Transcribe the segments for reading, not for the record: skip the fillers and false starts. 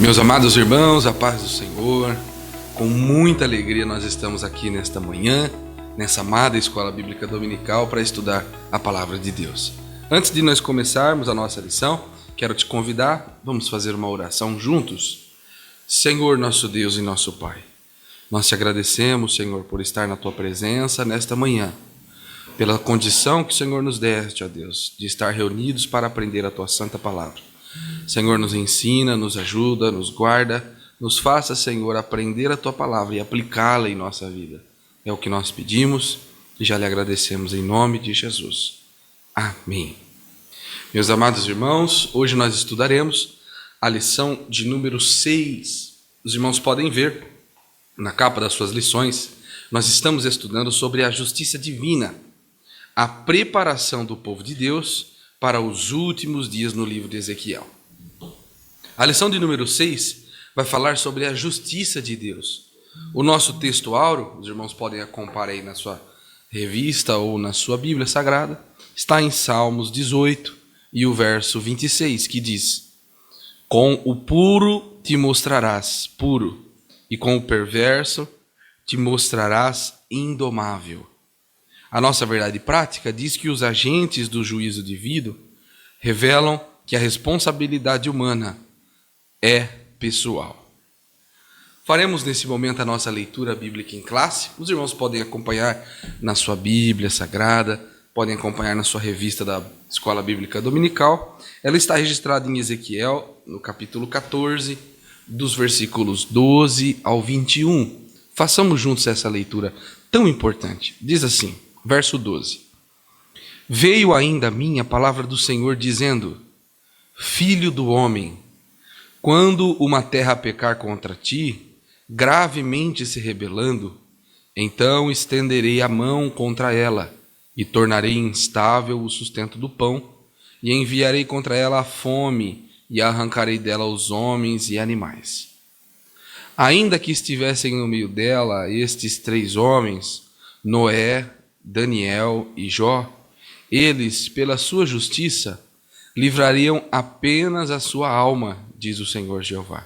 Meus amados irmãos, a paz do Senhor, com muita alegria nós estamos aqui nesta manhã, nessa amada Escola Bíblica Dominical, para estudar a Palavra de Deus. Antes de nós começarmos a nossa lição, quero te convidar, vamos fazer uma oração juntos. Senhor, nosso Deus e nosso Pai, nós te agradecemos, Senhor, por estar na Tua presença nesta manhã, pela condição que o Senhor nos deste, ó Deus, de estar reunidos para aprender a Tua Santa Palavra. Senhor, nos ensina, nos ajuda, nos guarda, nos faça, Senhor, aprender a Tua Palavra e aplicá-la em nossa vida. É o que nós pedimos e já lhe agradecemos em nome de Jesus. Amém. Meus amados irmãos, hoje nós estudaremos a lição de número 6. Os irmãos podem ver na capa das suas lições, nós estamos estudando sobre a justiça divina, a preparação do povo de Deus para os últimos dias no livro de Ezequiel. A lição de número 6 vai falar sobre a justiça de Deus. O nosso texto áureo, os irmãos podem acompanhar aí na sua revista ou na sua Bíblia Sagrada, está em Salmos 18 e o verso 26, que diz: com o puro te mostrarás puro, e com o perverso te mostrarás indomável. A nossa verdade prática diz que os agentes do juízo divino revelam que a responsabilidade humana é pessoal. Faremos nesse momento a nossa leitura bíblica em classe. Os irmãos podem acompanhar na sua Bíblia Sagrada, podem acompanhar na sua revista da Escola Bíblica Dominical. Ela está registrada em Ezequiel, no capítulo 14, dos versículos 12 ao 21. Façamos juntos essa leitura tão importante. Diz assim, verso 12. Veio ainda a mim a palavra do Senhor, dizendo: Filho do homem, quando uma terra pecar contra ti, gravemente se rebelando, então estenderei a mão contra ela, e tornarei instável o sustento do pão, e enviarei contra ela a fome, e arrancarei dela os homens e animais. Ainda que estivessem no meio dela estes 3 homens, Noé, Daniel e Jó, eles, pela sua justiça, livrariam apenas a sua alma, diz o Senhor Jeová.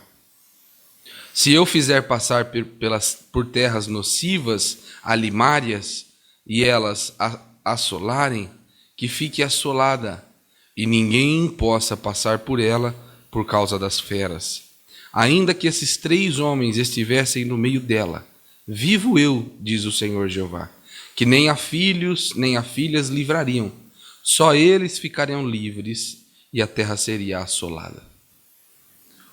Se eu fizer passar por terras nocivas, alimárias, e elas assolarem, que fique assolada, e ninguém possa passar por ela por causa das feras. Ainda que esses 3 homens estivessem no meio dela, vivo eu, diz o Senhor Jeová, que nem a filhos nem a filhas livrariam, só eles ficariam livres e a terra seria assolada.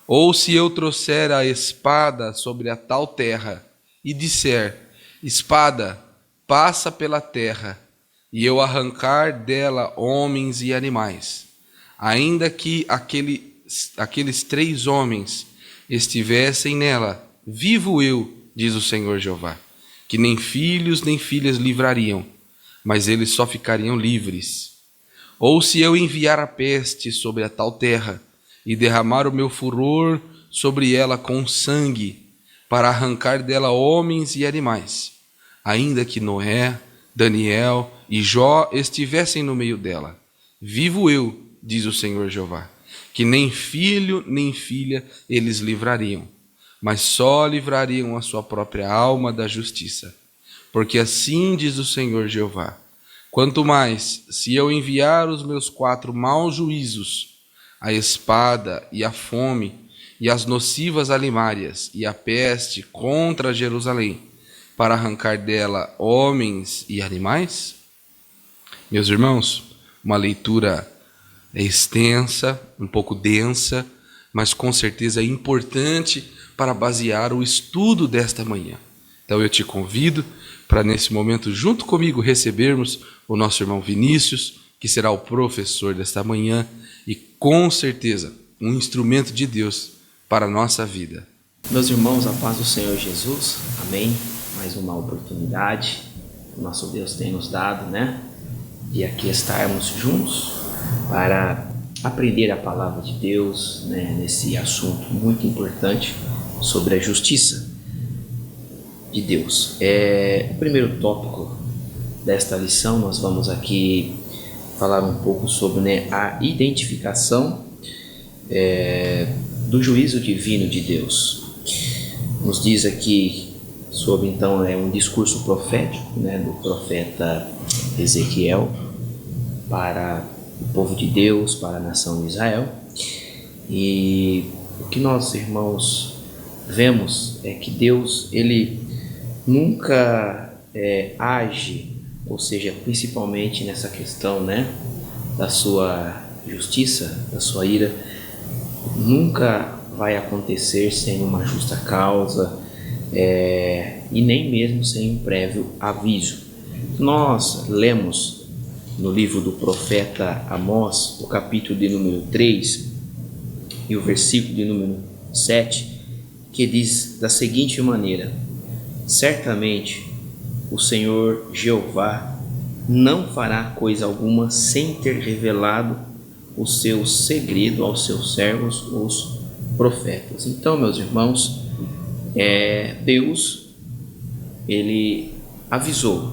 Ou se eu trouxer a espada sobre a tal terra e disser: espada, passa pela terra, e eu arrancar dela homens e animais, ainda que aqueles 3 homens estivessem nela, vivo eu, diz o Senhor Jeová, que nem filhos nem filhas livrariam, mas eles só ficariam livres. Ou se eu enviar a peste sobre a tal terra e derramar o meu furor sobre ela com sangue, para arrancar dela homens e animais, ainda que Noé, Daniel e Jó estivessem no meio dela, vivo eu, diz o Senhor Jeová, que nem filho nem filha eles livrariam, mas só livrariam a sua própria alma da justiça. Porque assim diz o Senhor Jeová: quanto mais, se eu enviar os meus 4 maus juízos, a espada e a fome, e as nocivas alimárias, e a peste contra Jerusalém, para arrancar dela homens e animais? Meus irmãos, uma leitura extensa, um pouco densa, mas com certeza é importante para basear o estudo desta manhã. Então eu te convido para nesse momento, junto comigo, recebermos o nosso irmão Vinícius, que será o professor desta manhã e com certeza um instrumento de Deus para a nossa vida. Meus irmãos, a paz do Senhor Jesus, amém. Mais uma oportunidade que o nosso Deus tem nos dado, de aqui estarmos juntos para aprender a palavra de Deus, nesse assunto muito importante sobre a justiça de Deus. O primeiro tópico desta lição, nós vamos aqui falar um pouco sobre a identificação do juízo divino de Deus. Nos diz aqui sobre, então, um discurso profético, né, do profeta Ezequiel para o povo de Deus, para a nação de Israel. E o que nós, irmãos, vemos é que Deus, ele nunca age, ou seja, principalmente nessa questão, né, da sua justiça, da sua ira, nunca vai acontecer sem uma justa causa, e nem mesmo sem um prévio aviso. Nós lemos no livro do profeta Amós, o capítulo de número 3 e o versículo de número 7, que diz da seguinte maneira: certamente o Senhor Jeová não fará coisa alguma sem ter revelado o seu segredo aos seus servos, os profetas. Então, meus irmãos, Deus, ele avisou,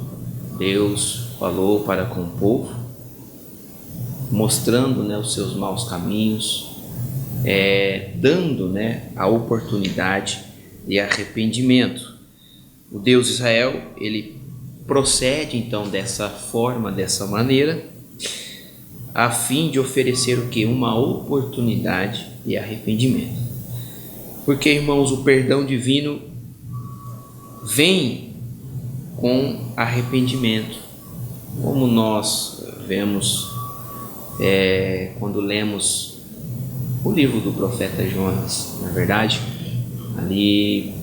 Deus falou para com o povo, mostrando, né, os seus maus caminhos, dando, né, a oportunidade de arrependimento. O Deus de Israel, ele procede então dessa forma, dessa maneira, a fim de oferecer o que? Uma oportunidade de arrependimento. Porque, irmãos, o perdão divino vem com arrependimento, como nós vemos quando lemos o livro do profeta Jonas. Na verdade, ali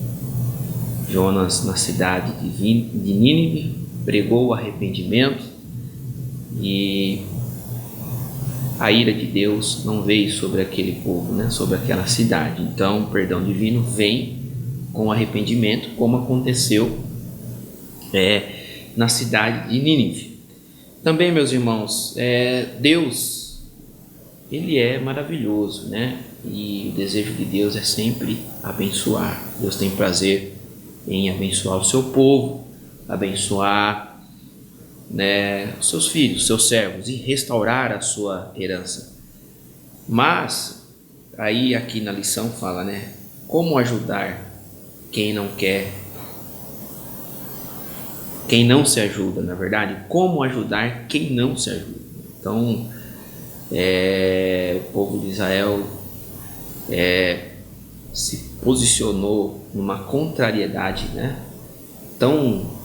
Jonas, na cidade de Nínive, pregou o arrependimento e a ira de Deus não veio sobre aquele povo, né, sobre aquela cidade. Então, o perdão divino vem com arrependimento, como aconteceu na cidade de Nínive. Também, meus irmãos, Deus, ele é maravilhoso, né? E o desejo de Deus é sempre abençoar. Deus tem prazer em abençoar o seu povo, abençoar, né, os seus filhos, seus servos, e restaurar a sua herança. Mas aí aqui na lição fala, né, como ajudar quem não quer, quem não se ajuda, na verdade, como ajudar quem não se ajuda. Então, o povo de Israel se posicionou numa contrariedade, né, tão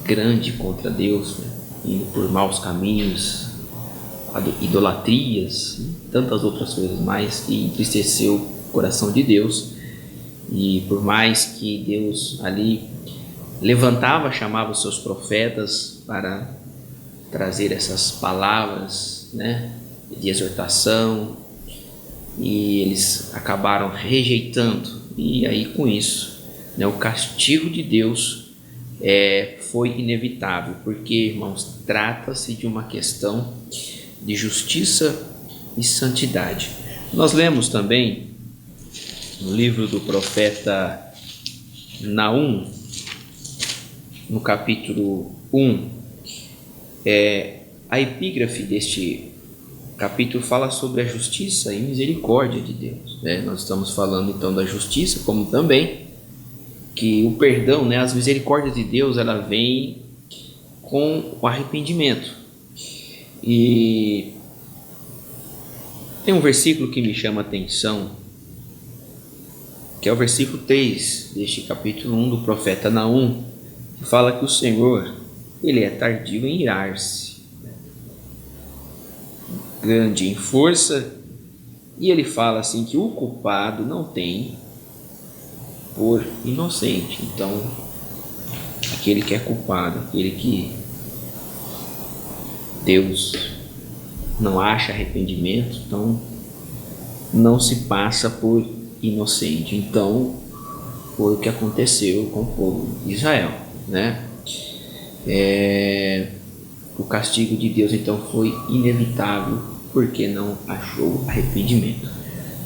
grande contra Deus, né, indo por maus caminhos, idolatrias e tantas outras coisas mais, que entristeceu o coração de Deus. E por mais que Deus ali levantava, chamava os seus profetas para trazer essas palavras, né, de exortação, e eles acabaram rejeitando, e aí com isso, né, o castigo de Deus foi inevitável, porque, irmãos, trata-se de uma questão de justiça e santidade. Nós lemos também no livro do profeta Naum, no capítulo 1, a epígrafe deste capítulo fala sobre a justiça e misericórdia de Deus, né? Nós estamos falando então da justiça, como também que o perdão, né, as misericórdias de Deus, ela vem com o arrependimento. E tem um versículo que me chama a atenção, que é o versículo 3 deste capítulo 1 do profeta Naum, que fala que o Senhor, ele é tardio em irar-se, grande em força, e ele fala assim que o culpado não tem por inocente. Então, aquele que é culpado, aquele que Deus não acha arrependimento, então não se passa por inocente. Então, foi o que aconteceu com o povo de Israel, né? O castigo de Deus então foi inevitável, porque não achou arrependimento.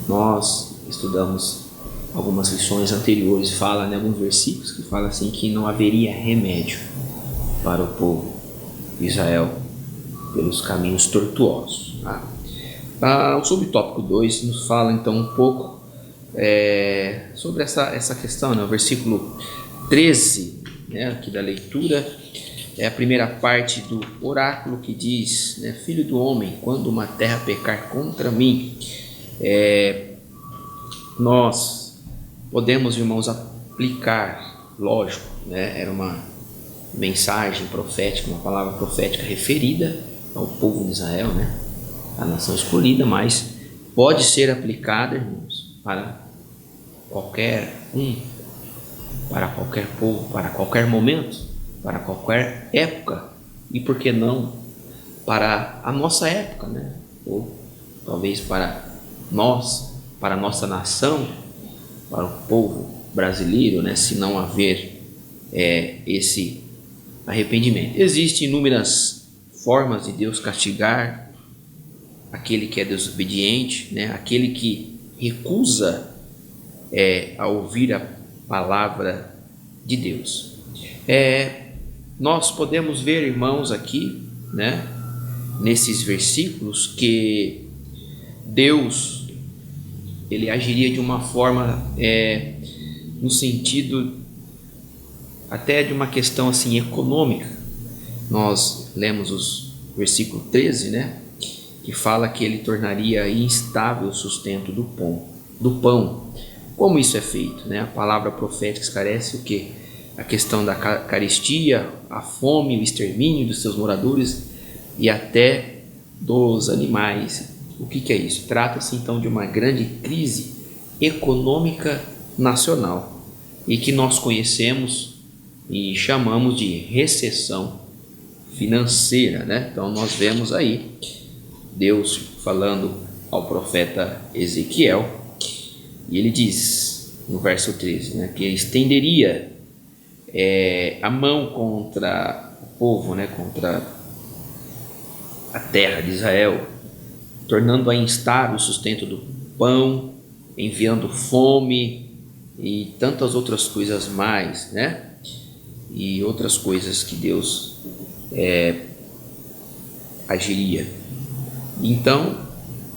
Nós estudamos algumas lições anteriores, fala, né, alguns versículos que falam assim que não haveria remédio para o povo de Israel pelos caminhos tortuosos. O subtópico 2 nos fala então um pouco sobre essa questão, né? O versículo 13, né, aqui da leitura, é a primeira parte do oráculo que diz, né, Filho do homem, quando uma terra pecar contra mim, nós podemos, irmãos, aplicar, lógico, né, era uma mensagem profética, uma palavra profética referida ao povo de Israel, né, a nação escolhida, mas pode ser aplicada, irmãos, para qualquer um, para qualquer povo, para qualquer momento, para qualquer época, e por que não para a nossa época, né? Ou talvez para nós, para a nossa nação, para o povo brasileiro, né? Se não haver esse arrependimento. Existem inúmeras formas de Deus castigar aquele que é desobediente, né? Aquele que recusa a ouvir a palavra de Deus. Nós podemos ver, irmãos, aqui, né, nesses versículos, que Deus, ele agiria de uma forma, no sentido até de uma questão assim econômica. Nós lemos os versículo 13, né, que fala que ele tornaria instável o sustento do pão. Como isso é feito, né? A palavra profética esclarece o que? A questão da carestia, a fome, o extermínio dos seus moradores e até dos animais. O que é isso? Trata-se então de uma grande crise econômica nacional e que nós conhecemos e chamamos de recessão financeira, né? Então nós vemos aí Deus falando ao profeta Ezequiel, e ele diz no verso 13, né, que ele estenderia a mão contra o povo, né, contra a terra de Israel, tornando-a instável o sustento do pão, enviando fome e tantas outras coisas mais, né? E outras coisas que Deus agiria. Então,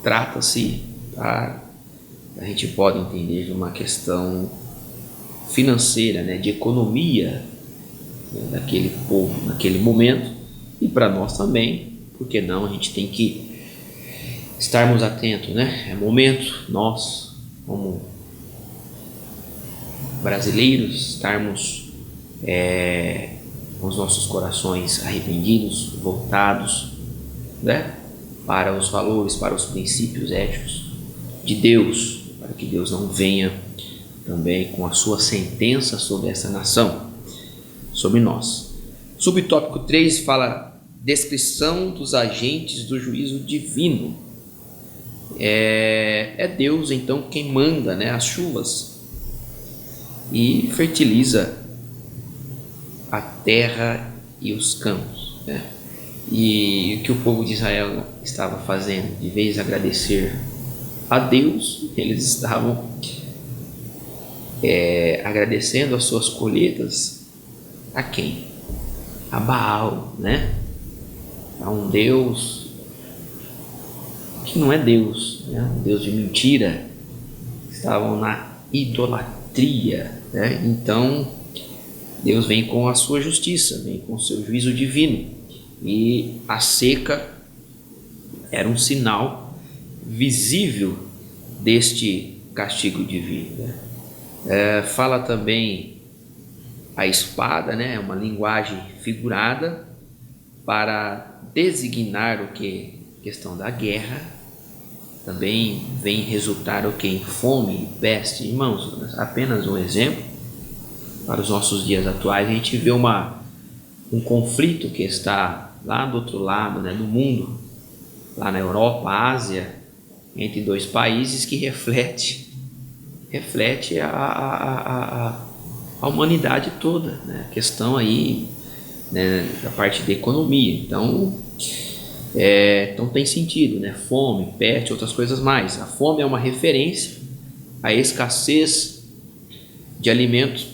trata-se, a gente pode entender, de uma questão financeira, né, de economia, né, daquele povo naquele momento, e para nós também, porque não, a gente tem que estarmos atentos, né? É momento nós, como brasileiros, estarmos com os nossos corações arrependidos, voltados, né, para os valores, para os princípios éticos de Deus, para que Deus não venha também com a sua sentença sobre essa nação, sobre nós. Subtópico 3 fala descrição dos agentes do juízo divino. É Deus então quem manda, né, as chuvas e fertiliza a terra e os campos, né? E o que o povo de Israel estava fazendo, de vez agradecer a Deus, eles estavam agradecendo as suas colheitas a quem? A Baal, né? A um Deus que não é Deus, né? Um Deus de mentira. Estavam na idolatria, né? Então Deus vem com a sua justiça, vem com o seu juízo divino, e a seca era um sinal visível deste castigo divino, né? Fala também a espada, né? Uma linguagem figurada para designar o que? Questão da guerra. Também vem resultar o que? Em fome e peste. Irmãos, apenas um exemplo para os nossos dias atuais. A gente vê um conflito que está lá do outro lado, né, do mundo, lá na Europa, Ásia, entre dois países, que reflete a humanidade toda, né? A questão aí, né, da parte da economia. Então tem sentido, né? Fome, peste, outras coisas mais. A fome é uma referência à escassez de alimentos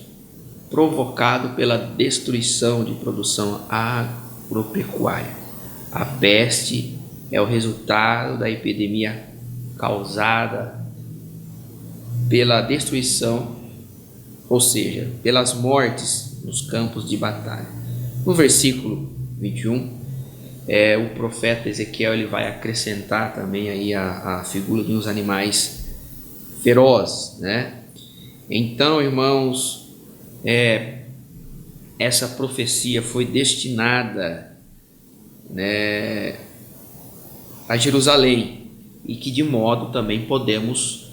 provocado pela destruição de produção agropecuária. A peste é o resultado da epidemia causada pela destruição, ou seja, pelas mortes nos campos de batalha. No versículo 21, o profeta Ezequiel ele vai acrescentar também aí a figura dos animais ferozes, né? Então, irmãos, essa profecia foi destinada, né, a Jerusalém, e que de modo também podemos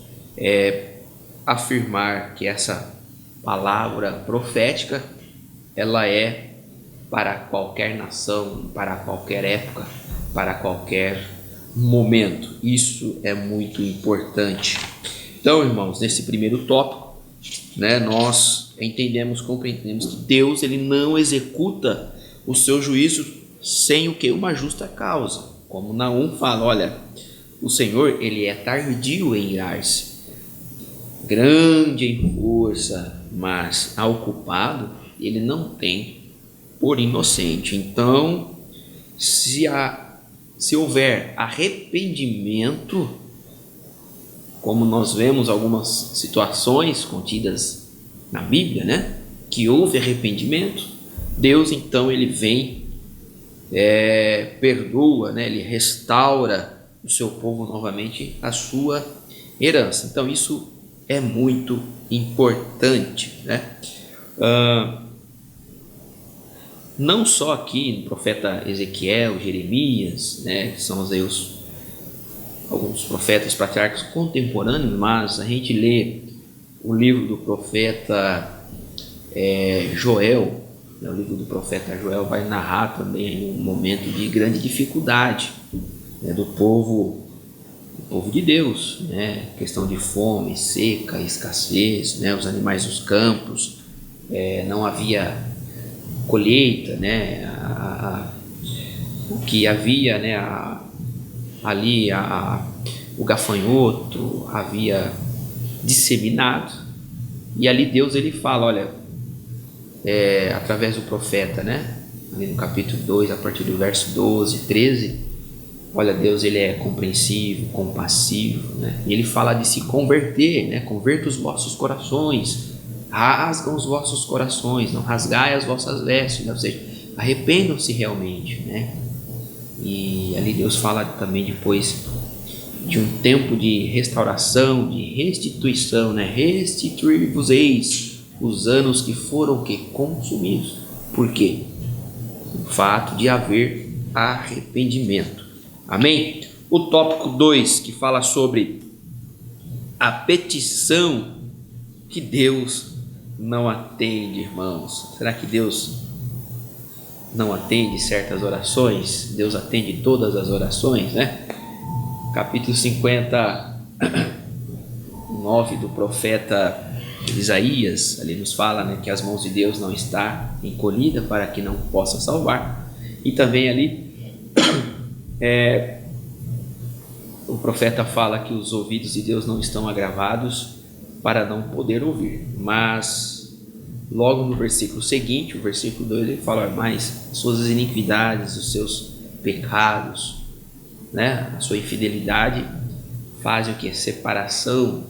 afirmar que essa palavra profética ela é para qualquer nação, para qualquer época, para qualquer momento. Isso é muito importante. Então, irmãos, nesse primeiro tópico, né, nós entendemos, compreendemos que Deus ele não executa o seu juízo sem o que? Uma justa causa. Como Naum fala, olha, o Senhor ele é tardio em irar-se, grande em força, mas ao culpado ele não tem por inocente. Então, se houver arrependimento, como nós vemos algumas situações contidas na Bíblia, né, que houve arrependimento, Deus então ele vem, perdoa, né, ele restaura o seu povo novamente a sua herança. Então isso é muito importante, né? Não só aqui no profeta Ezequiel, Jeremias, né, que são alguns profetas patriarcas contemporâneos, mas a gente lê o livro do profeta Joel, né, o livro do profeta Joel vai narrar também um momento de grande dificuldade, né, do povo de Deus, né, questão de fome, seca, escassez, né, os animais dos campos, não havia colheita, né, o que havia, né, ali o gafanhoto havia disseminado, e ali Deus ele fala, olha, através do profeta, né, ali no capítulo 2, a partir do verso 12, 13, olha, Deus ele é compreensivo, compassivo, né, e ele fala de se converter, né, converta os vossos corações, rasgam os vossos corações, não rasgai as vossas vestes, ou seja, arrependam-se realmente, né? E ali Deus fala também depois de um tempo de restauração, de restituição, né? Restituir-vos-eis os anos que foram consumidos. Por quê? O fato de haver arrependimento. Amém? O tópico 2, que fala sobre a petição que Deus não atende, irmãos. Será que Deus não atende certas orações? Deus atende todas as orações, né? Capítulo 59 do profeta Isaías, ali nos fala, né, que as mãos de Deus não estão encolhidas para que não possa salvar. E também ali o profeta fala que os ouvidos de Deus não estão agravados para não poder ouvir. Mas logo no versículo seguinte, o versículo 2, ele fala, mas suas iniquidades, os seus pecados, né, a sua infidelidade fazem o que? Separação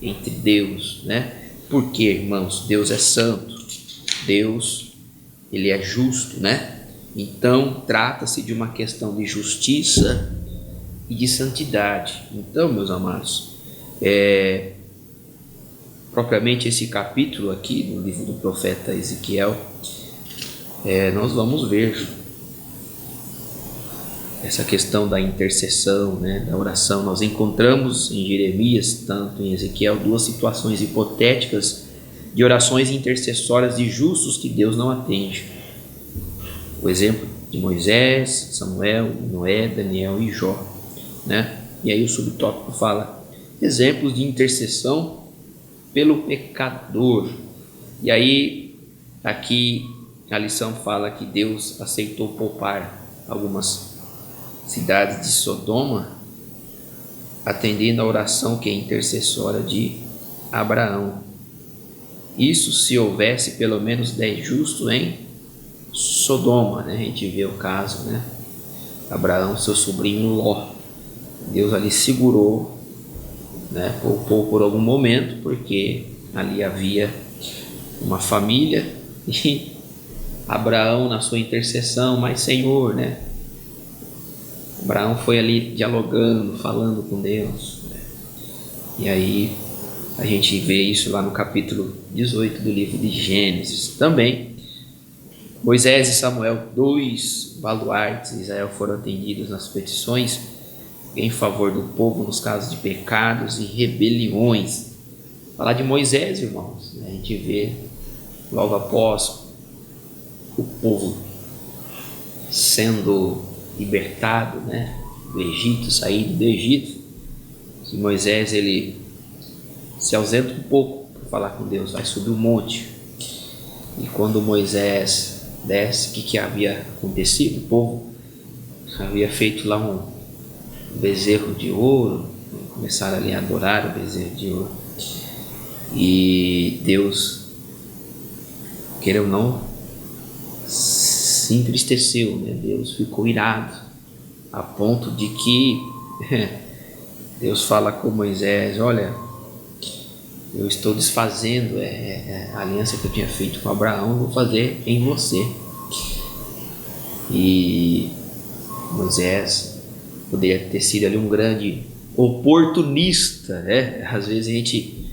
entre Deus, né? Porque, irmãos, Deus é santo, Deus ele é justo, né? Então trata-se de uma questão de justiça e de santidade. Então, meus amados, propriamente esse capítulo aqui no livro do profeta Ezequiel, nós vamos ver essa questão da intercessão, né, da oração. Nós encontramos em Jeremias, tanto em Ezequiel, duas situações hipotéticas de orações intercessórias de justos que Deus não atende. O exemplo de Moisés, Samuel, Noé, Daniel e Jó, né? E aí o subtópico fala exemplos de intercessão pelo pecador. E aí aqui a lição fala que Deus aceitou poupar algumas cidades de Sodoma, atendendo a oração que é intercessória de Abraão. Isso se houvesse pelo menos 10 justos em Sodoma, né? A gente vê o caso, né? Abraão, seu sobrinho Ló, Deus ali segurou né? Poupou por algum momento, porque ali havia uma família e Abraão na sua intercessão, mas Senhor, né? Abraão foi ali dialogando, falando com Deus, né? E aí a gente vê isso lá no capítulo 18 do livro de Gênesis. Também Moisés e Samuel, 2 baluartes de Israel, foram atendidos nas petições em favor do povo nos casos de pecados e rebeliões. Falar de Moisés, irmãos, né? A gente vê logo após o povo sendo libertado, né, do Egito, saído do Egito, que Moisés ele se ausenta um pouco para falar com Deus, vai subir o monte. E quando Moisés desce, o que havia acontecido? O povo havia feito lá um bezerro de ouro, começaram ali a adorar o bezerro de ouro. E Deus, queira ou não, se entristeceu, né? Deus ficou irado, a ponto de que Deus fala com Moisés: olha, eu estou desfazendo a aliança que eu tinha feito com Abraão, vou fazer em você. E Moisés poderia ter sido ali um grande oportunista, né? Às vezes a gente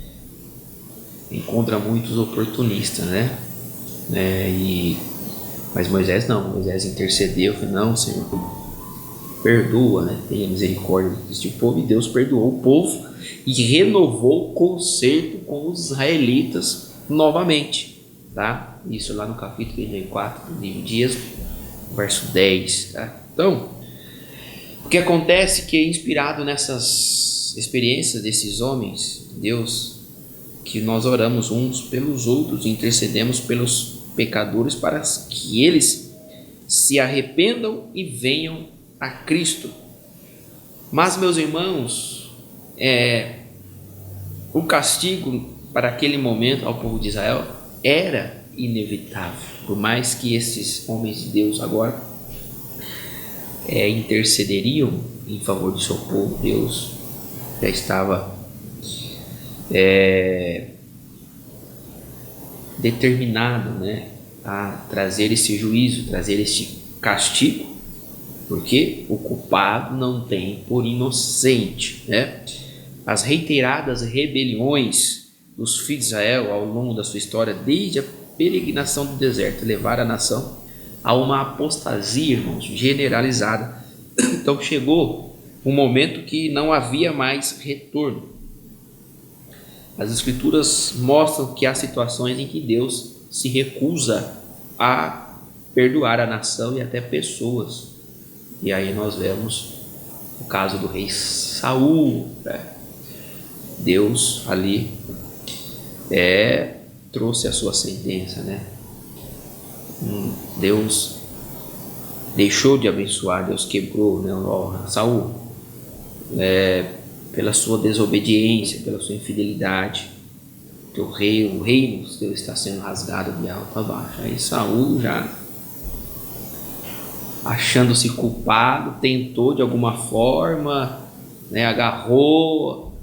encontra muitos oportunistas, né? Mas Moisés não, Moisés intercedeu, falou: não, Senhor, perdoa, né? Tenha misericórdia deste povo. E Deus perdoou o povo e renovou o concerto com os israelitas novamente, tá? Isso lá no capítulo 34 do livro de Êxodo, verso 10, tá? Então, o que acontece é que, inspirado nessas experiências desses homens de Deus, que nós oramos uns pelos outros, intercedemos pelos pecadores para que eles se arrependam e venham a Cristo. Mas, meus irmãos, o castigo para aquele momento ao povo de Israel era inevitável. Por mais que esses homens de Deus agora intercederiam em favor do seu povo, Deus já estava determinado, né, a trazer esse juízo, trazer este castigo, porque o culpado não tem por inocente, né? As reiteradas rebeliões dos filhos de Israel ao longo da sua história, desde a peregrinação do deserto, levaram a nação a uma apostasia, irmãos, generalizada. Então chegou um momento que não havia mais retorno. As Escrituras mostram que há situações em que Deus se recusa a perdoar a nação e até pessoas. E aí nós vemos o caso do rei Saul, né? Deus ali trouxe a sua sentença, né? Deus deixou de abençoar, Deus quebrou, né, Saul, pela sua desobediência, pela sua infidelidade. O reino seu está sendo rasgado de alto a baixo. Aí Saul, já achando-se culpado, tentou de alguma forma, né, agarrou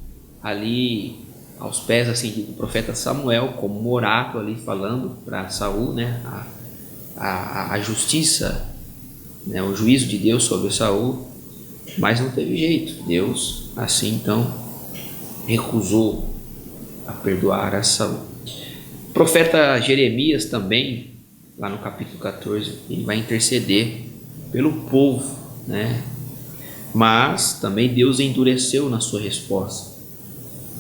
ali aos pés assim do profeta Samuel como um oráculo ali, falando para Saul, né, a justiça, né, o juízo de Deus sobre Saul. Mas não teve jeito, Deus assim então recusou a perdoar a Saul. O profeta Jeremias também, lá no capítulo 14, ele vai interceder pelo povo, né? Mas também Deus endureceu na sua resposta.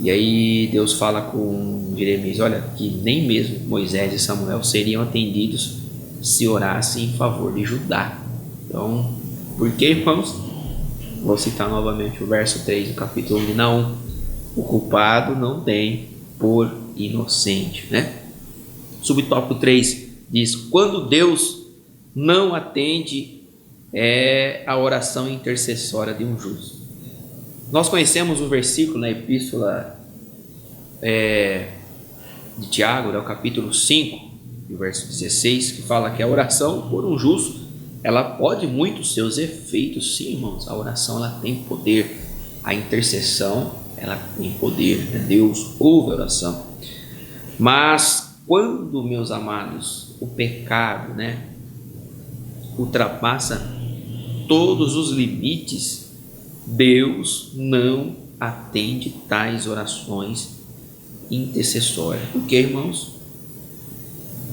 E aí Deus fala com Jeremias: olha, que nem mesmo Moisés e Samuel seriam atendidos se orassem em favor de Judá. Então, por que, irmãos? Vou citar novamente o verso 3 do capítulo 1 de Naum: o culpado não tem por inocente, né? Subtópico 3 diz: quando Deus não atende a oração intercessória de um justo. Nós conhecemos o versículo na epístola de Tiago, né, o capítulo 5, o verso 16, que fala que a oração por um justo, ela pode muito seus efeitos. Sim, irmãos, a oração ela tem poder, a intercessão ela tem poder, né? Deus ouve a oração. Mas quando, meus amados, o pecado, né, ultrapassa todos os limites, Deus não atende tais orações intercessórias. Por quê, irmãos?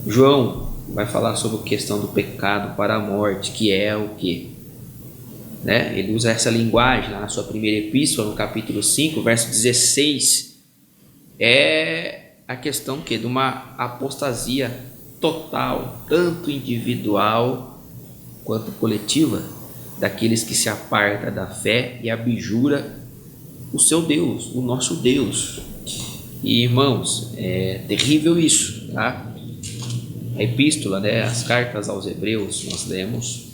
João vai falar sobre a questão do pecado para a morte, que é o quê? Né? Ele usa essa linguagem lá na sua primeira epístola, no capítulo 5, verso 16. É a questão que de uma apostasia total, tanto individual quanto coletiva, daqueles que se apartam da fé e abjura o seu Deus, o nosso Deus. E, irmãos, é terrível isso, tá? A epístola, né, as cartas aos Hebreus, nós lemos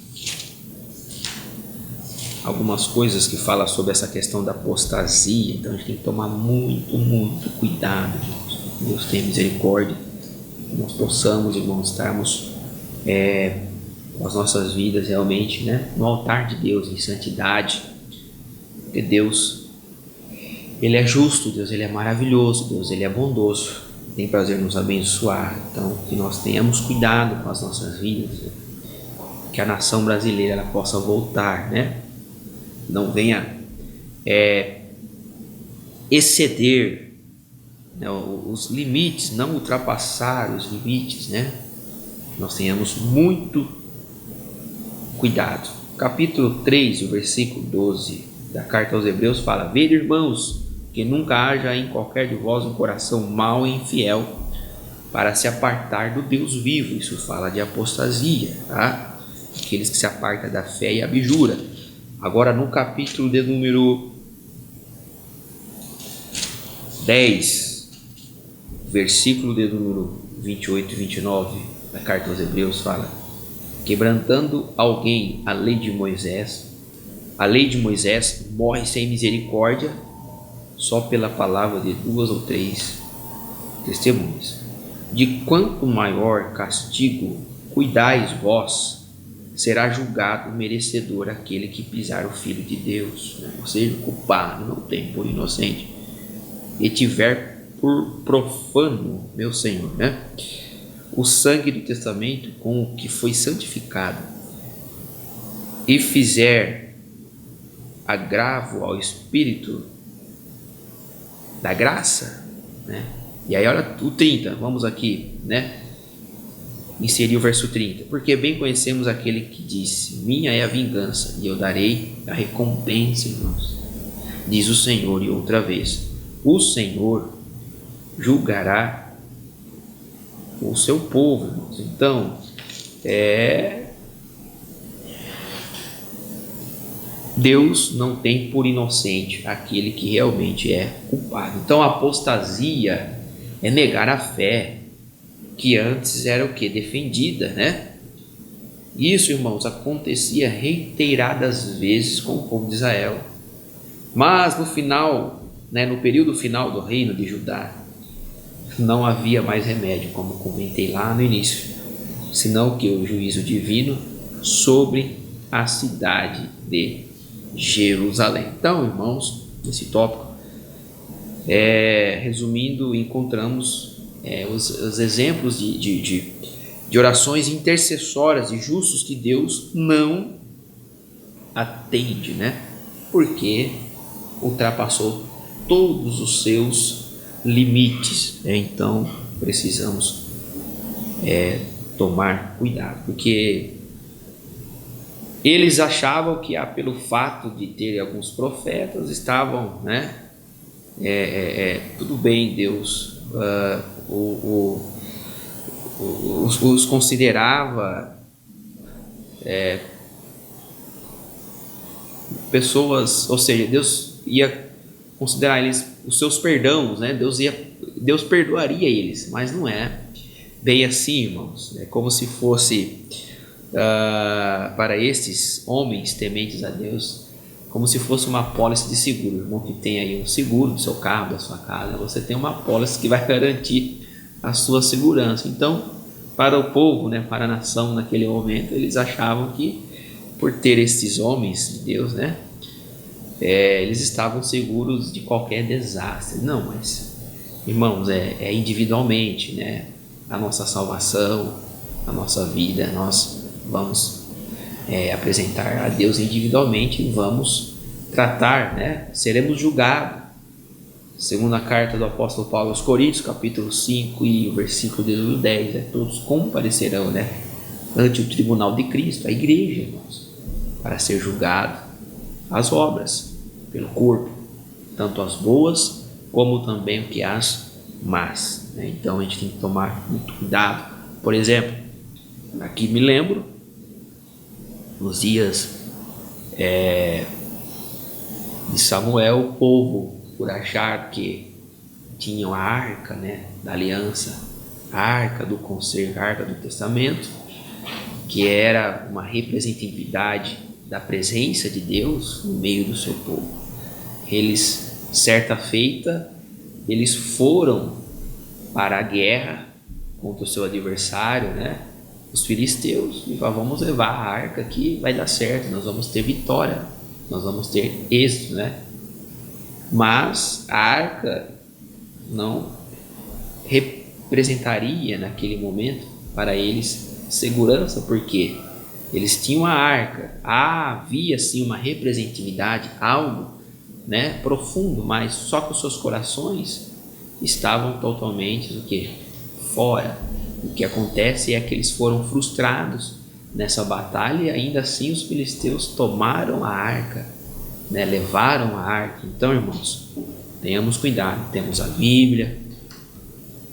algumas coisas que falam sobre essa questão da apostasia. Então a gente tem que tomar muito cuidado, irmãos. Deus tenha misericórdia, que nós possamos, irmãos, estarmos com as nossas vidas realmente, né, no altar de Deus, em santidade, porque Deus, Ele é justo, Deus, Ele é maravilhoso, Deus, Ele é bondoso, tem prazer em nos abençoar. Então que nós tenhamos cuidado com as nossas vidas, que a nação brasileira ela possa voltar, né, não venha exceder, né, os limites, não ultrapassar os limites, né? Nós tenhamos muito cuidado. Capítulo 3, o versículo 12 da carta aos Hebreus fala: vede, irmãos, que nunca haja em qualquer de vós um coração mau e infiel para se apartar do Deus vivo. Isso fala de apostasia, tá? Aqueles que se apartam da fé e abjura. Agora no capítulo de número 10, versículo de número 28 e 29 da carta aos Hebreus fala: quebrantando alguém a lei de Moisés morre sem misericórdia só pela palavra de 2 ou 3 testemunhas. De quanto maior castigo cuidais vós, será julgado merecedor aquele que pisar o Filho de Deus, né? Ou seja, o culpado não tem por inocente, e tiver por profano, meu Senhor, né, o sangue do testamento com o que foi santificado, e fizer agravo ao Espírito da graça, né? E aí olha o 30, vamos aqui, né, inserir o verso 30. Porque bem conhecemos aquele que disse: minha é a vingança e eu darei a recompensa, irmãos, diz o Senhor. E outra vez, o Senhor julgará o seu povo, irmãos. Então Deus não tem por inocente aquele que realmente é culpado. Então a apostasia é negar a fé que antes era o que? Defendida, né? Isso, irmãos, acontecia reiteradas vezes com o povo de Israel. Mas no final, né, no período final do reino de Judá, não havia mais remédio, como comentei lá no início, senão que o juízo divino sobre a cidade de Jerusalém. Então, irmãos, nesse tópico, resumindo, encontramos os exemplos de orações intercessórias de justos que Deus não atende, né? Porque ultrapassou todos os seus limites, né? Então precisamos tomar cuidado, porque eles achavam que pelo fato de ter alguns profetas estavam, né, tudo bem, Deus os considerava pessoas, ou seja, Deus ia considerar eles os seus perdãos, né? Deus perdoaria eles, mas não é bem assim, irmãos. É como se fosse para estes homens tementes a Deus, como se fosse uma apólice de seguro. O irmão que tem aí um seguro do seu carro, da sua casa, você tem uma apólice que vai garantir a sua segurança. Então, para o povo, né, para a nação naquele momento, eles achavam que por ter estes homens de Deus, né, eles estavam seguros de qualquer desastre. Não, mas, irmãos, é individualmente, né? A nossa salvação, a nossa vida, nós vamos apresentar a Deus individualmente e vamos tratar, né? Seremos julgados. Segunda carta do apóstolo Paulo aos Coríntios, capítulo 5 e o versículo de 10, todos comparecerão, né, ante o tribunal de Cristo, a igreja, irmãos, para ser julgado as obras pelo corpo, tanto as boas como também o que as más, né? Então a gente tem que tomar muito cuidado. Por exemplo, aqui me lembro nos dias de Samuel, o povo, por achar que tinham a arca, né, da aliança, a arca do conselho, a arca do testamento, que era uma representatividade da presença de Deus no meio do seu povo. Eles, certa feita, eles foram para a guerra contra o seu adversário, né, os filisteus, e falaram: vamos levar a arca aqui, vai dar certo, nós vamos ter vitória, nós vamos ter êxito, né? Mas a arca não representaria naquele momento para eles segurança, porque eles tinham a arca, havia sim uma representatividade, algo, né, profundo, mas só que os seus corações estavam totalmente do que? Fora. O que acontece é que eles foram frustrados nessa batalha e ainda assim os filisteus tomaram a arca, né, levaram a arca. Então, irmãos, tenhamos cuidado. Temos a Bíblia,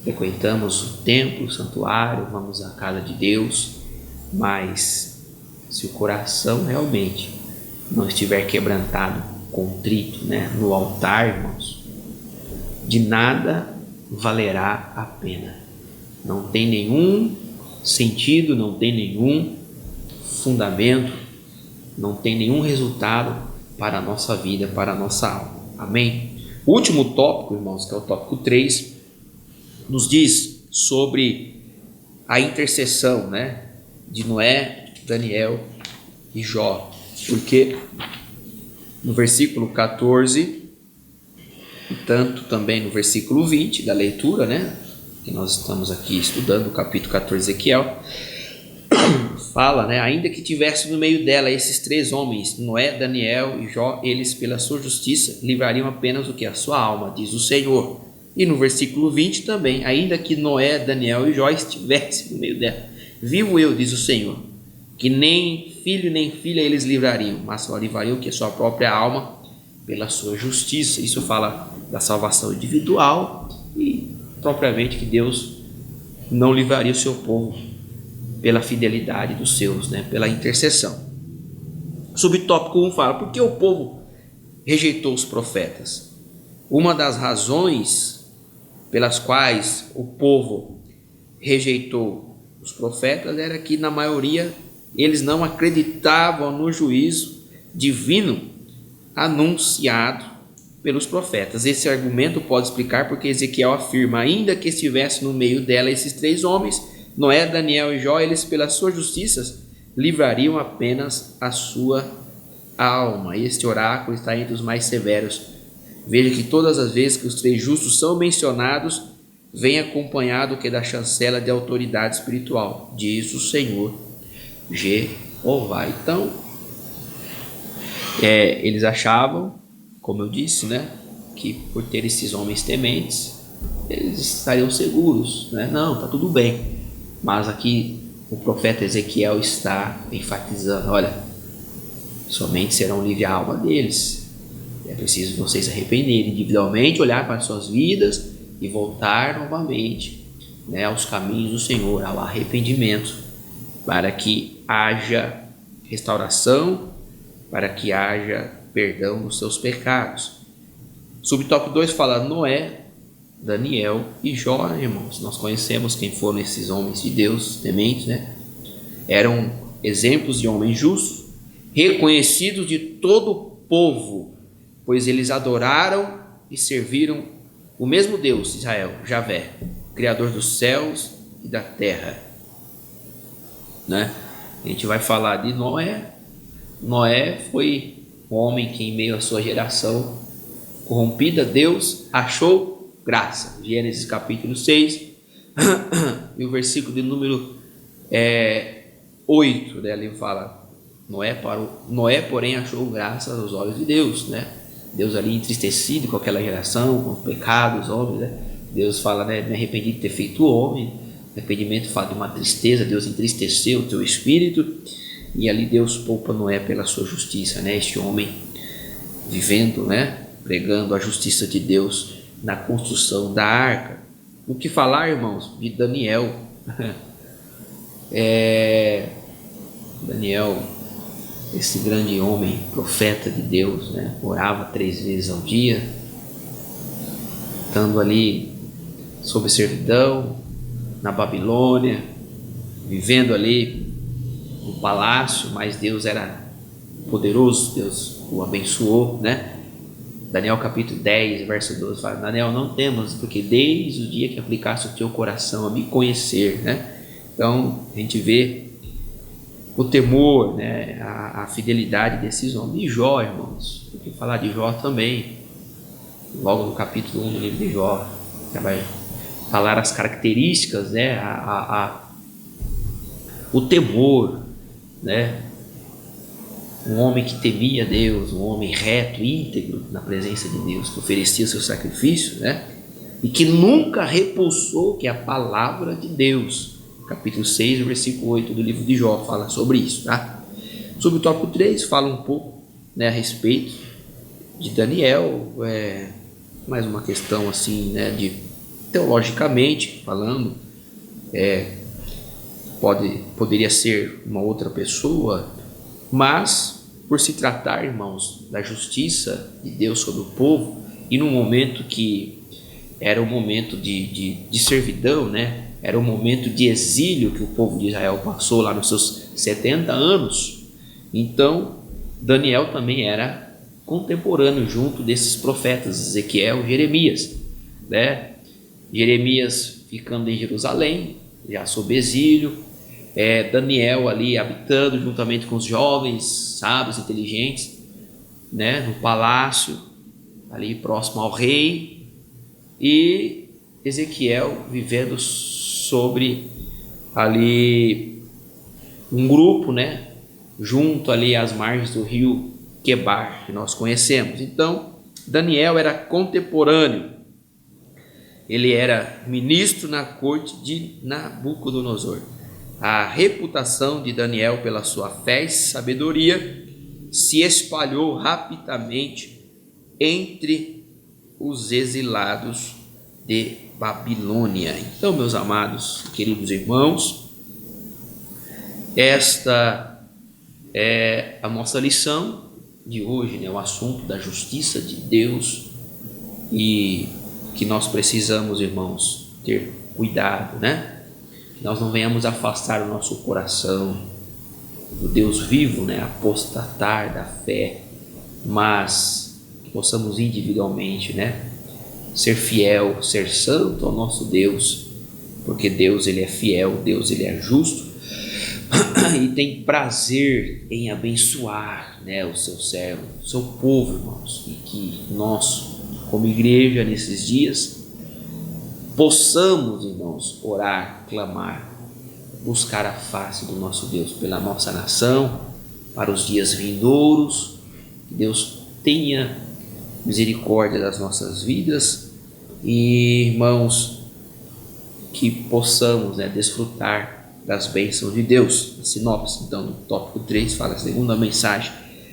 frequentamos o templo, o santuário, vamos à casa de Deus, mas se o coração realmente não estiver quebrantado, contrito, né, no altar, irmãos, de nada valerá a pena. Não tem nenhum sentido, não tem nenhum fundamento, não tem nenhum resultado para a nossa vida, para a nossa alma. Amém? O último tópico, irmãos, que é o tópico 3, nos diz sobre a intercessão, né, de Noé, Daniel e Jó. Porque no versículo 14, e tanto também no versículo 20 da leitura, né, que nós estamos aqui estudando, o capítulo 14 de Ezequiel, fala, né, ainda que tivesse no meio dela esses 3 homens, Noé, Daniel e Jó, eles pela sua justiça livrariam apenas o que? A sua alma, diz o Senhor. E no versículo 20 também, ainda que Noé, Daniel e Jó estivessem no meio dela, vivo eu, diz o Senhor, que nem filho nem filha eles livrariam, mas só livrariam o que? A sua própria alma pela sua justiça. Isso fala da salvação individual e propriamente que Deus não livraria o seu povo pela fidelidade dos seus, né, pela intercessão. Subtópico 1 fala: por que o povo rejeitou os profetas? Uma das razões pelas quais o povo rejeitou os profetas era que, na maioria, eles não acreditavam no juízo divino anunciado pelos profetas. Esse argumento pode explicar porque Ezequiel afirma: ainda que estivesse no meio dela esses 3 homens, Noé, Daniel e Jó, eles pela sua justiça livrariam apenas a sua alma. Este oráculo está entre os mais severos. Veja que todas as vezes que os 3 justos são mencionados, vem acompanhado que da chancela de autoridade espiritual, diz o Senhor Jeová. Então, eles achavam, como eu disse, né, que por ter esses homens tementes, eles estariam seguros, né? Não, está tudo bem. Mas aqui o profeta Ezequiel está enfatizando: olha, somente serão livres a alma deles. É preciso vocês se arrependerem individualmente, olhar para as suas vidas e voltar novamente, né, aos caminhos do Senhor, ao arrependimento, para que haja restauração, para que haja perdão dos seus pecados. Subtópico 2 fala: Noé, Daniel e Jó, irmãos. Nós conhecemos quem foram esses homens de Deus tementes, né? Eram exemplos de homens justos, reconhecidos de todo o povo, pois eles adoraram e serviram o mesmo Deus, Israel, Javé, Criador dos céus e da terra, né? A gente vai falar de Noé. Noé foi um homem que em meio à sua geração corrompida, Deus achou graça. Gênesis capítulo 6 e o versículo de número 8, né? Ali fala: Noé, porém, achou graça aos olhos de Deus, né? Deus ali entristecido com aquela geração, com os pecados, homens, né? Deus fala, né? Me arrependi de ter feito o homem. Arrependimento fala de uma tristeza. Deus entristeceu o teu espírito, e ali Deus poupa Noé pela sua justiça, né? Este homem vivendo, né? Pregando a justiça de Deus na construção da arca. O que falar, irmãos, de Daniel? Daniel, esse grande homem, profeta de Deus, né? Orava 3 vezes ao dia, estando ali sob servidão na Babilônia, vivendo ali no palácio, mas Deus era poderoso, Deus o abençoou, né? Daniel capítulo 10, verso 12 fala: Daniel, não temas, porque desde o dia que aplicaste o teu coração a me conhecer, né? Então a gente vê o temor, né? A fidelidade desses homens. E Jó, irmãos, tem que falar de Jó também, logo no capítulo 1 do livro de Jó, que vai falar as características, né? O temor, né? Um homem que temia Deus, um homem reto, íntegro na presença de Deus, que oferecia seu sacrifício, né? E que nunca repulsou que a palavra de Deus. Capítulo 6, versículo 8 do livro de Jó fala sobre isso, tá? Sobre o tópico 3 fala um pouco, né, a respeito de Daniel, mais uma questão assim, né, de teologicamente falando, poderia ser uma outra pessoa, mas por se tratar, irmãos, da justiça de Deus sobre o povo, e num momento que era um momento de servidão, né? Era um momento de exílio que o povo de Israel passou lá nos seus 70 anos. Então Daniel também era contemporâneo junto desses profetas, Ezequiel e Jeremias, né? Jeremias ficando em Jerusalém, já sob exílio, Daniel ali habitando juntamente com os jovens, sábios, inteligentes, né, no palácio, ali próximo ao rei, e Ezequiel vivendo sobre ali um grupo, né, junto ali às margens do rio Quebar, que nós conhecemos. Então Daniel era contemporâneo, ele era ministro na corte de Nabucodonosor. A reputação de Daniel pela sua fé e sabedoria se espalhou rapidamente entre os exilados de Babilônia. Então, meus amados, queridos irmãos, esta é a nossa lição de hoje, né? O assunto da justiça de Deus, e que nós precisamos, irmãos, ter cuidado, né? Nós não venhamos afastar o nosso coração do Deus vivo, né? Apostatar da fé, mas que possamos individualmente, né, ser fiel, ser santo ao nosso Deus, porque Deus, ele é fiel, Deus, ele é justo e tem prazer em abençoar, né, o seu servo, o seu povo, irmãos, e que nós, como igreja, nesses dias, possamos, irmãos, orar, clamar, buscar a face do nosso Deus pela nossa nação, para os dias vindouros. Que Deus tenha misericórdia das nossas vidas, e, irmãos, que possamos, né, desfrutar das bênçãos de Deus. A sinopse, então, do tópico 3 fala: a segunda mensagem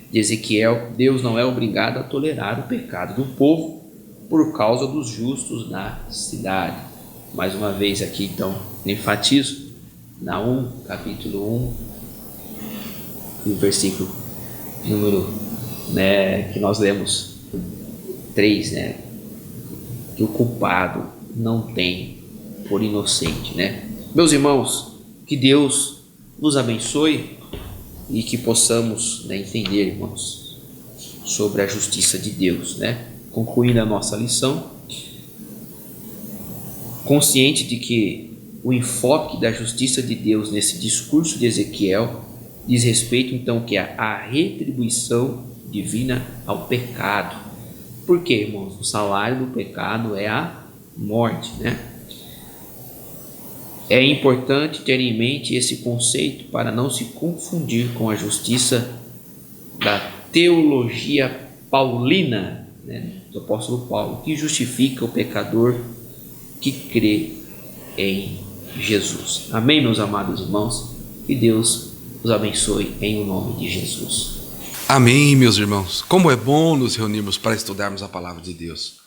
de Ezequiel, Deus não é obrigado a tolerar o pecado do povo por causa dos justos na cidade. Mais uma vez aqui, então, enfatizo, Naum, capítulo 1, e o versículo número, né, que nós lemos 3, né, que o culpado não tem por inocente, né? Meus irmãos, que Deus nos abençoe e que possamos, né, entender, irmãos, sobre a justiça de Deus, né? Concluindo a nossa lição, consciente de que o enfoque da justiça de Deus nesse discurso de Ezequiel diz respeito, então, que a retribuição divina ao pecado. Por quê, irmãos? O salário do pecado é a morte, né? É importante ter em mente esse conceito para não se confundir com a justiça da teologia paulina, né, do apóstolo Paulo, que justifica o pecador que crê em Jesus. Amém, meus amados irmãos? Que Deus os abençoe em nome de Jesus. Amém, meus irmãos. Como é bom nos reunirmos para estudarmos a palavra de Deus.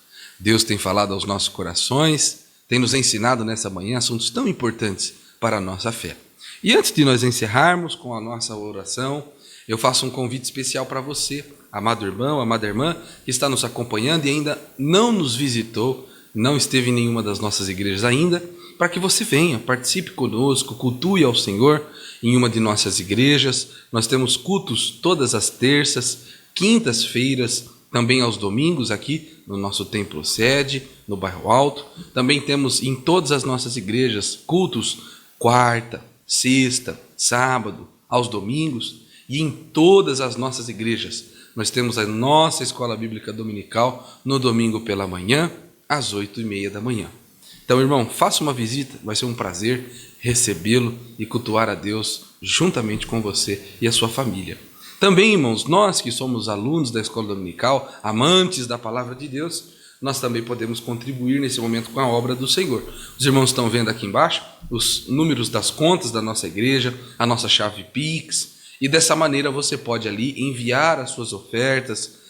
Deus tem falado aos nossos corações, tem nos ensinado nessa manhã assuntos tão importantes para a nossa fé. E antes de nós encerrarmos com a nossa oração, eu faço um convite especial para você, amado irmão, amada irmã, que está nos acompanhando e ainda não nos visitou, não esteve em nenhuma das nossas igrejas ainda, para que você venha, participe conosco, cultue ao Senhor em uma de nossas igrejas. Nós temos cultos todas as terças, quintas-feiras, também aos domingos aqui no nosso templo sede, no bairro Alto. Também temos em todas as nossas igrejas cultos quarta, sexta, sábado, aos domingos. E em todas as nossas igrejas nós temos a nossa escola bíblica dominical no domingo pela manhã, às 8h30 da manhã. Então, irmão, faça uma visita, vai ser um prazer recebê-lo e cultuar a Deus juntamente com você e a sua família. Também, irmãos, nós que somos alunos da escola dominical, amantes da palavra de Deus, nós também podemos contribuir nesse momento com a obra do Senhor. Os irmãos estão vendo aqui embaixo os números das contas da nossa igreja, a nossa chave Pix, e dessa maneira você pode ali enviar as suas ofertas,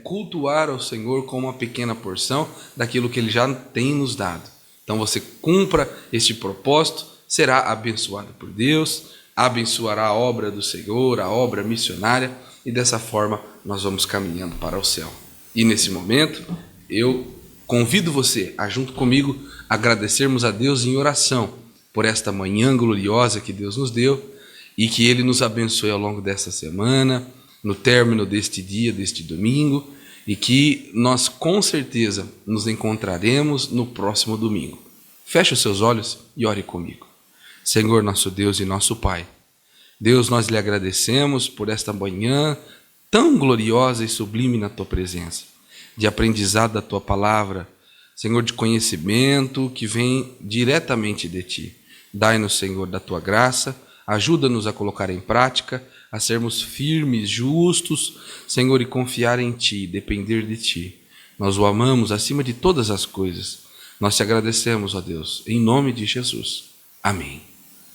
cultuar ao Senhor com uma pequena porção daquilo que Ele já tem nos dado. Então você cumpra este propósito, será abençoado por Deus, abençoará a obra do Senhor, a obra missionária, e dessa forma nós vamos caminhando para o céu. E nesse momento eu convido você a, junto comigo, agradecermos a Deus em oração por esta manhã gloriosa que Deus nos deu e que Ele nos abençoe ao longo desta semana, no término deste dia, deste domingo, e que nós com certeza nos encontraremos no próximo domingo. Feche os seus olhos e ore comigo. Senhor, nosso Deus e nosso Pai, Deus, nós lhe agradecemos por esta manhã tão gloriosa e sublime na Tua presença, de aprendizado da Tua palavra, Senhor, de conhecimento que vem diretamente de Ti. Dai-nos, Senhor, da Tua graça, ajuda-nos a colocar em prática, a sermos firmes, justos, Senhor, e confiar em Ti, depender de Ti. Nós o amamos acima de todas as coisas. Nós Te agradecemos, ó Deus, em nome de Jesus. Amém.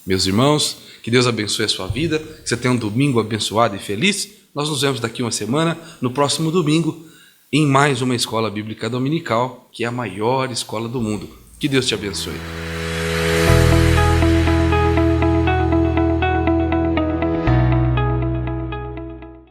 Meus irmãos, que Deus abençoe a sua vida, que você tenha um domingo abençoado e feliz. Nós nos vemos daqui uma semana, no próximo domingo, em mais uma escola bíblica dominical, que é a maior escola do mundo. Que Deus te abençoe.